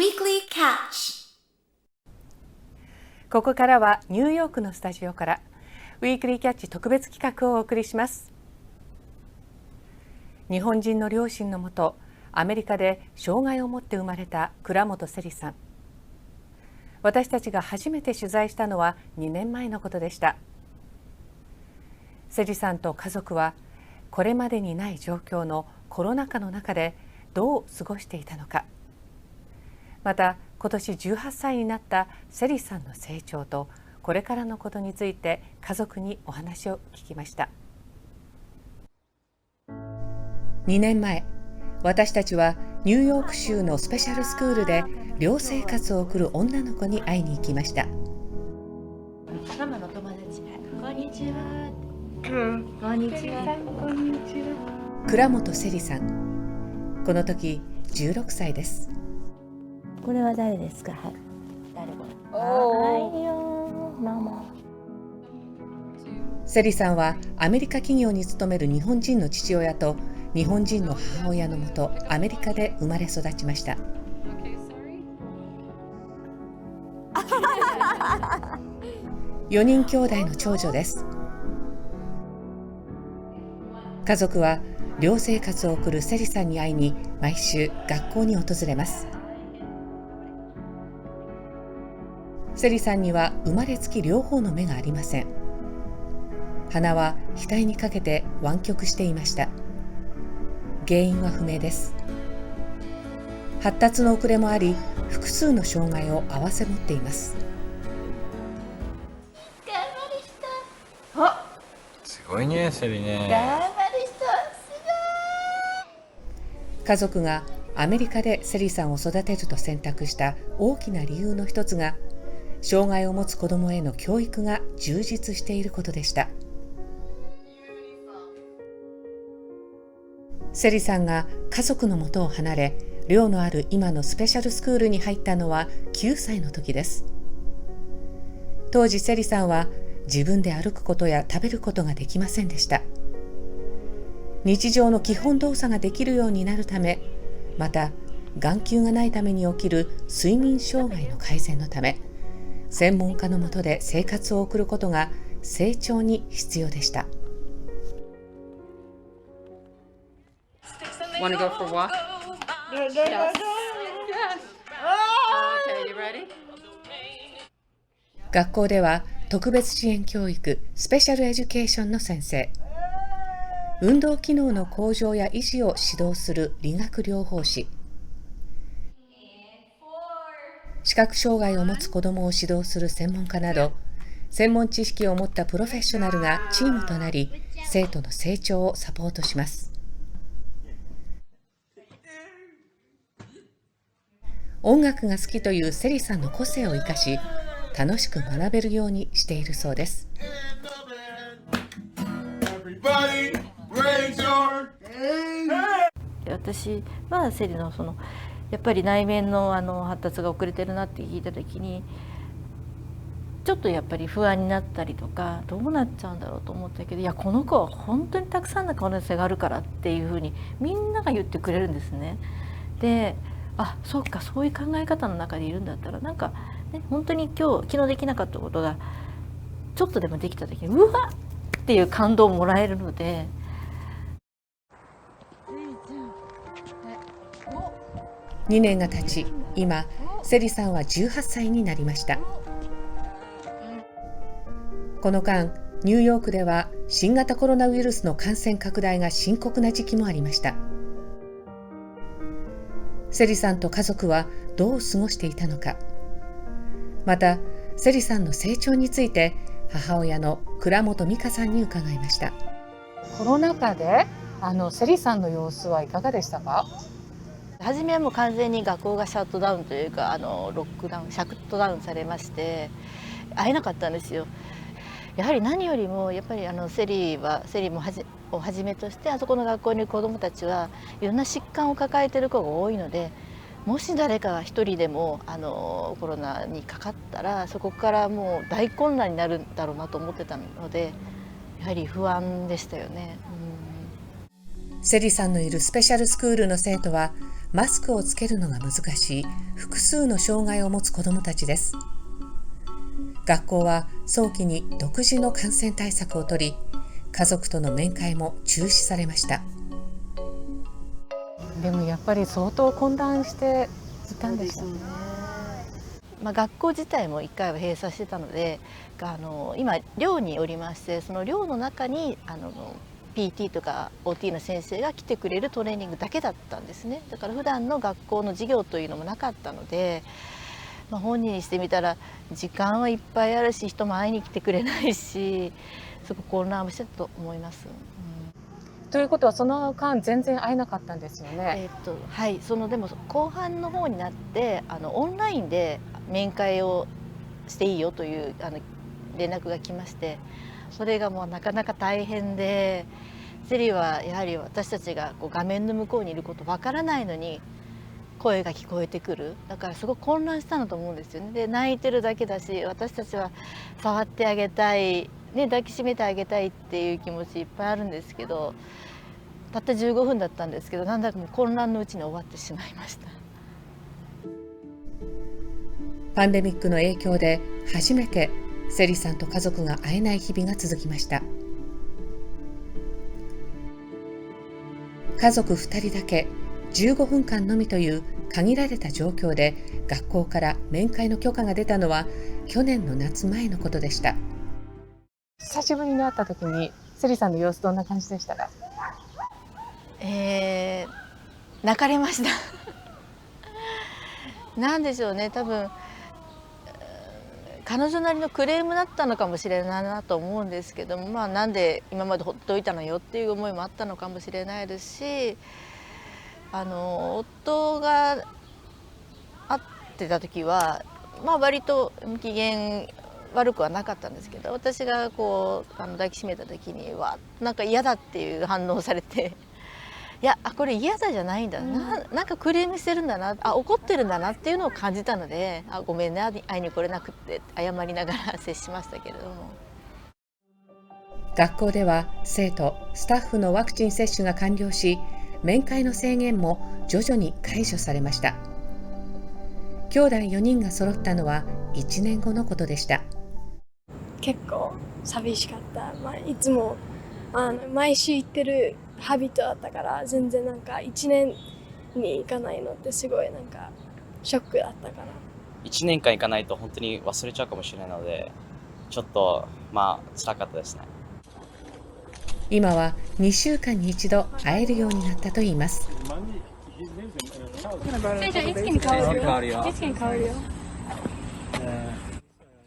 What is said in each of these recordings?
Weekly Catch。 ここからはニューヨークのスタジオからウィークリーキャッチ特別企画をお送りします。日本人の両親のもと、アメリカで障害を持って生まれた倉本せりさん。私たちが初めて取材したのは2年前のことでした。せりさんと家族はこれまでにない状況のコロナ禍の中でどう過ごしていたのか、また今年18歳になったせりさんの成長とこれからのことについて家族にお話を聞きました。2年前、私たちはニューヨーク州のスペシャルスクールで寮生活を送る女の子に会いに行きました。ママの友達、こんにちは。こんにちは。倉本せりさん、この時16歳です。これは誰ですか？はい。誰これ？はいよ、ママ。せりさんはアメリカ企業に勤める日本人の父親と日本人の母親のもとアメリカで生まれ育ちました。4人兄弟の長女です。家族は寮生活を送るせりさんに会いに毎週学校に訪れます。せりさんには生まれつき両方の目がありません。鼻は額にかけて湾曲していました。原因は不明です。発達の遅れもあり、複数の障害を併せ持っています。頑張りした。あ、すごいね、セリね。頑張りした。す家族がアメリカでセリさんを育てると選択した大きな理由の一つが、障害を持つ子どもへの教育が充実していることでした。セリさんが家族のもとを離れ、寮のある今のスペシャルスクールに入ったのは9歳の時です。当時セリさんは自分で歩くことや食べることができませんでした。日常の基本動作ができるようになるため、また眼球がないために起きる睡眠障害の改善のため、専門家のもとで生活を送ることが成長に必要でした。Want to go for a walk? Yes. Yes. Okay, you ready? 学校では特別支援教育、スペシャルエデュケーションの先生、運動機能の向上や維持を指導する理学療法士、視覚障害を持つ子どもを指導する専門家など、専門知識を持ったプロフェッショナルがチームとなり、生徒の成長をサポートします。音楽が好きというセリさんの個性を生かし、楽しく学べるようにしているそうです。私はセリのやっぱり内面の発達が遅れてるなって聞いた時に、ちょっとやっぱり不安になったりとか、どうなっちゃうんだろうと思ったけど、いやこの子は本当にたくさんの可能性があるからっていうふうにみんなが言ってくれるんですね。で、あ、そうか、そういう考え方の中でいるんだったら、なんか、ね、本当に昨日できなかったことがちょっとでもできた時にうわっっていう感動をもらえるので。2年が経ち、今セリさんは18歳になりました。この間、ニューヨークでは新型コロナウイルスの感染拡大が深刻な時期もありました。セリさんと家族はどう過ごしていたのか、またセリさんの成長について母親の倉本美香さんに伺いました。コロナ禍でセリさんの様子はいかがでしたか？初めはもう完全に学校がシャットダウンというかロックダウン、シャットダウンされまして、会えなかったんですよ。やはり何よりもやっぱりセリをはじめとして、あそこの学校にいる子どもたちはいろんな疾患を抱えている子が多いので、もし誰かが一人でもコロナにかかったら、そこからもう大混乱になるんだろうなと思ってたので、やはり不安でしたよね。セリさんのいるスペシャルスクールの生徒はマスクをつけるのが難しい複数の障害を持つ子どもたちです。学校は早期に独自の感染対策を取り、家族との面会も中止されました。でもやっぱり相当混乱していたんですよね。学校自体も1回は閉鎖してたので、今寮におりまして、その寮の中にPT とか OT の先生が来てくれるトレーニングだけだったんですね。だから普段の学校の授業というのもなかったので、本人にしてみたら時間はいっぱいあるし、人も会いに来てくれないし、すごく混乱してたと思います。ということはその間全然会えなかったんですよね。はい、でも後半の方になってオンラインで面会をしていいよという連絡が来まして、それがもうなかなか大変で、セリはやはり私たちが画面の向こうにいることわからないのに声が聞こえてくる。だからすごく混乱したんだと思うんですよね。で、泣いてるだけだし、私たちは触ってあげたい、抱きしめてあげたいっていう気持ちいっぱいあるんですけど、たった15分だったんですけど、なんだかもう混乱のうちに終わってしまいました。パンデミックの影響で初めてセリさんと家族が会えない日々が続きました。家族2人だけ15分間のみという限られた状況で学校から面会の許可が出たのは去年の夏前のことでした。久しぶりに会った時にセリさんの様子どんな感じでしたか？泣かれましたなんでしょうね、多分彼女なりのクレームだったのかもしれないなと思うんですけども、なんで今までほっといたのよっていう思いもあったのかもしれないですし、夫が会ってた時は割と機嫌悪くはなかったんですけど、私が抱きしめた時になんか嫌だっていう反応をされていや、これ嫌だじゃないんだな、なんかクレームしてるんだな、怒ってるんだなっていうのを感じたので、ごめんね、会いに来れなくって謝りながら接しましたけれども。学校では生徒、スタッフのワクチン接種が完了し、面会の制限も徐々に解除されました。兄弟4人が揃ったのは1年後のことでした。結構寂しかった。いつも毎週行ってるハビットだったから、全然なんか1年に行かないのってすごいなんかショックだったから。1年間行かないと本当に忘れちゃうかもしれないので、ちょっと辛かったですね。今は2週間に1度会えるようになったといいます。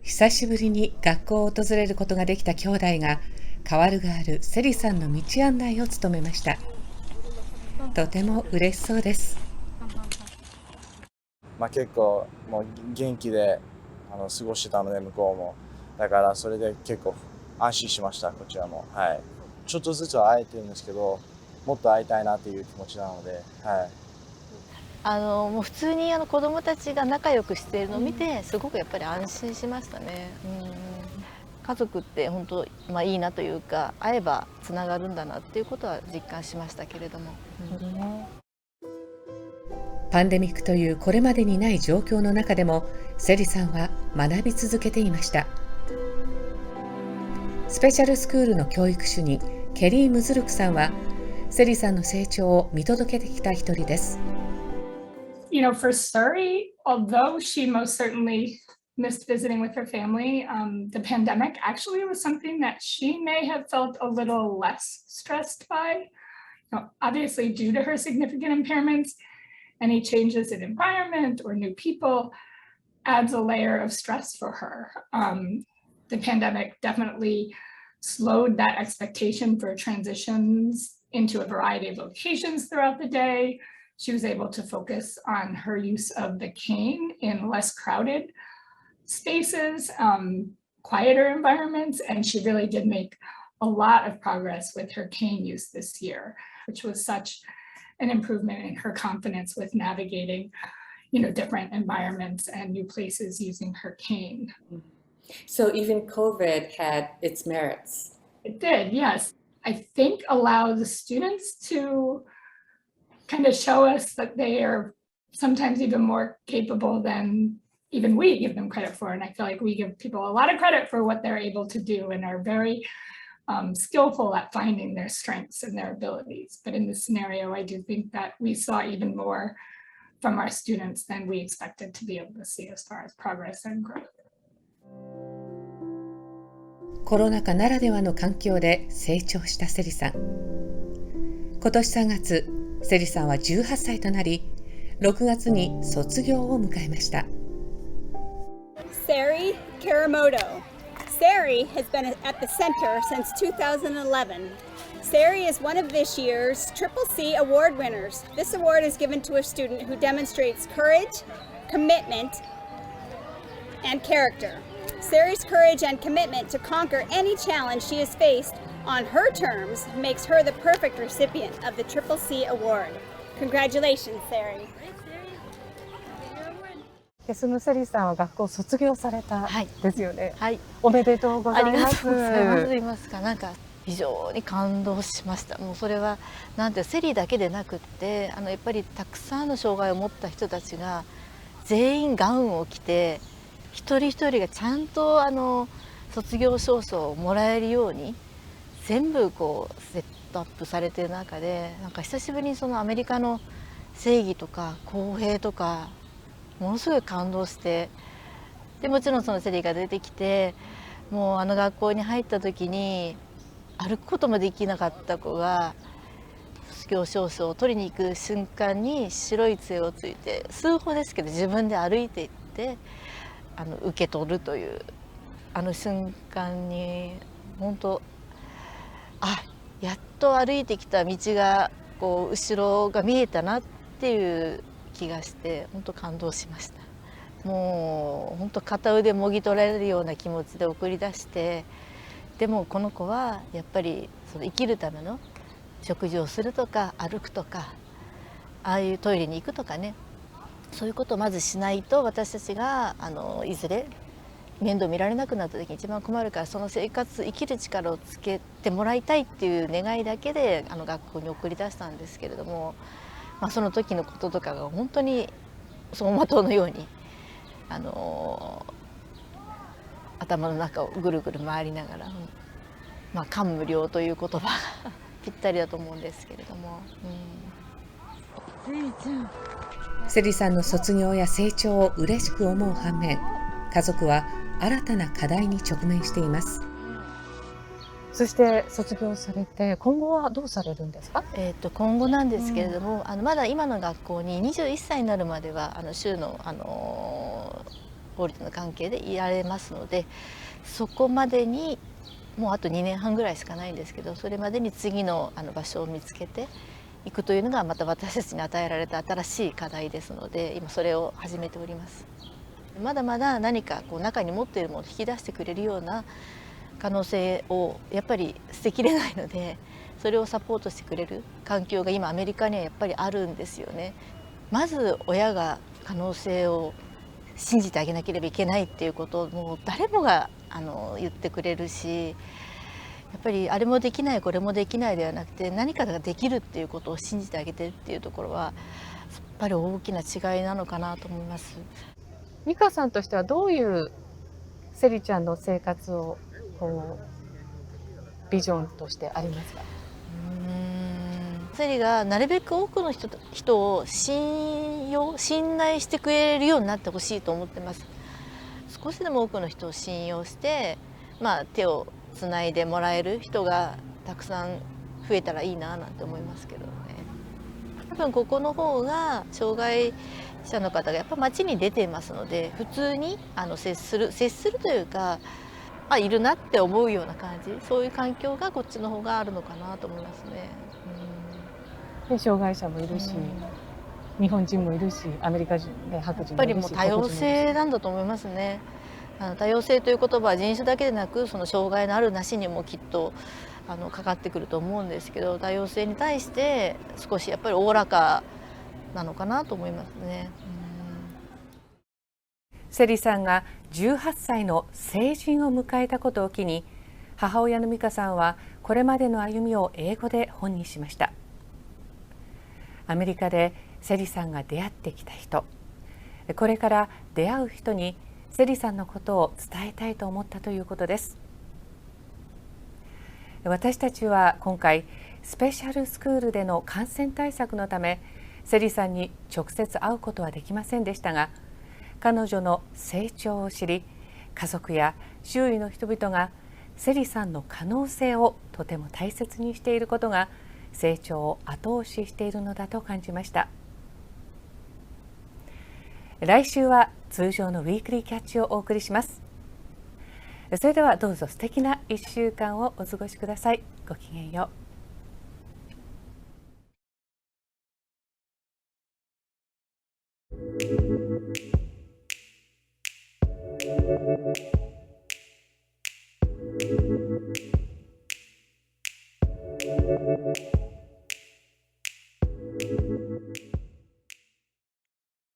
久しぶりに学校を訪れることができた兄弟が、代わるがあるセリさんの道案内を務めました。とても嬉しそうです。結構もう元気で過ごしてたので、向こうもだからそれで結構安心しました。こちらも、はい、ちょっとずつは会えてるんですけど、もっと会いたいなっていう気持ちなので、はい、もう普通に子どもたちが仲良くしているのを見て、すごくやっぱり安心しましたね。家族って本当、いいなというか、会えばつながるんだなっていうことは実感しましたけれども。パンデミックというこれまでにない状況の中でも、セリさんは学び続けていました。スペシャルスクールの教育主任ケリー・ムズルクさんは、セリさんの成長を見届けてきた一人です。For Suri, although she most certainly missed visiting with her family, the pandemic actually was something that she may have felt a little less stressed by. Obviously, due to her significant impairments, any changes in environment or new people adds a layer of stress for her. The pandemic definitely slowed that expectation for transitions into a variety of locations throughout the day. She was able to focus on her use of the cane in less crowded spaces, quieter environments, and she really did make a lot of progress with her cane use this year, which was such an improvement in her confidence with navigating, different environments and new places using her cane. So even COVID had its merits. It did, yes. I think allow the students to kind of show us that they are sometimes even more capable than even we give them credit for. And I feel like we give people a lot of credit for what they're able to do and are very skillful at finding their strengths and their abilities. But in this scenario, I do think that we saw even more from our students than we expected to be able to see as far as progress and growth. コロナ禍ならではの環境で成長したセリさん。今年3月、セリさんは18歳となり、6月に卒業を迎えました。Sari Karamoto. Sari has been at the center since 2011. Sari is one of this year's CCC award winners. This award is given to a student who demonstrates courage, commitment, and character. Sari's courage and commitment to conquer any challenge she has faced on her terms makes her the perfect recipient of the CCC award. Congratulations, Sari. でそのセリさんは学校を卒業されたですよね。はい。おめでとうございます。ありがとうございます。言いますか、なんか非常に感動しました。もうそれはなんてセリだけでなくって、やっぱりたくさんの障害を持った人たちが全員ガウンを着て、一人一人がちゃんと卒業証書をもらえるように全部こうセットアップされている中で、なんか久しぶりにそのアメリカの正義とか公平とかものすごい感動して、でもちろんそのセリが出てきて、もう学校に入った時に歩くこともできなかった子が卒業証書を取りに行く瞬間に白い杖をついて、数歩ですけど自分で歩いていって受け取るという瞬間に本当、やっと歩いてきた道がこう後ろが見えたなっていう気がして本当感動しました。もう本当片腕もぎ取られるような気持ちで送り出して、でもこの子はやっぱりその生きるための食事をするとか歩くとか、ああいうトイレに行くとかね、そういうことをまずしないと私たちがいずれ面倒見られなくなった時に一番困るから、その生活生きる力をつけてもらいたいっていう願いだけで学校に送り出したんですけれども、その時のこととかが本当に走馬灯のように頭の中をぐるぐる回りながら、感無量という言葉がぴったりだと思うんですけれども、セリさんの卒業や成長を嬉しく思う反面、家族は新たな課題に直面しています。そして卒業されて今後はどうされるんですか？今後なんですけれども、まだ今の学校に21歳になるまでは州の法律の関係でいられますので、そこまでにもうあと2年半ぐらいしかないんですけど、それまでに次の場所を見つけていくというのがまた私たちに与えられた新しい課題ですので、今それを始めております。まだまだ何かこう中に持っているものを引き出してくれるような可能性をやっぱり捨てきれないので、それをサポートしてくれる環境が今アメリカにはやっぱりあるんですよね。まず親が可能性を信じてあげなければいけないっていうことをもう誰もが言ってくれるし、やっぱりあれもできないこれもできないではなくて、何かができるっていうことを信じてあげてるっていうところはやっぱり大きな違いなのかなと思います。美香さんとしてはどういうセリちゃんの生活をビジョンとしてありますか？セリがなるべく多くの人を信頼してくれるようになってほしいと思ってます。少しでも多くの人を信用して、手をつないでもらえる人がたくさん増えたらいいななんて思いますけどね。多分ここの方が障害者の方がやっぱ街に出ていますので、普通に接するというか、いるなって思うような感じ、そういう環境がこっちの方があるのかなと思いますね。で障害者もいるし、日本人もいるし、アメリカ人で白人もいるし、やっぱりもう多様性なんだと思いますね。多様性という言葉は人種だけでなく、その障害のあるなしにもきっとかかってくると思うんですけど、多様性に対して少しやっぱりおおらかなのかなと思いますね。セリさんが18歳の成人を迎えたことを機に、母親の美香さんはこれまでの歩みを英語で本にしました。アメリカでセリさんが出会ってきた人、これから出会う人にセリさんのことを伝えたいと思ったということです。私たちは今回スペシャルスクールでの感染対策のためセリさんに直接会うことはできませんでしたが、彼女の成長を知り、家族や周囲の人々がセリさんの可能性をとても大切にしていることが成長を後押ししているのだと感じました。来週は通常のウィークリーキャッチをお送りします。それではどうぞ素敵な1週間をお過ごしください。ごきげんよう。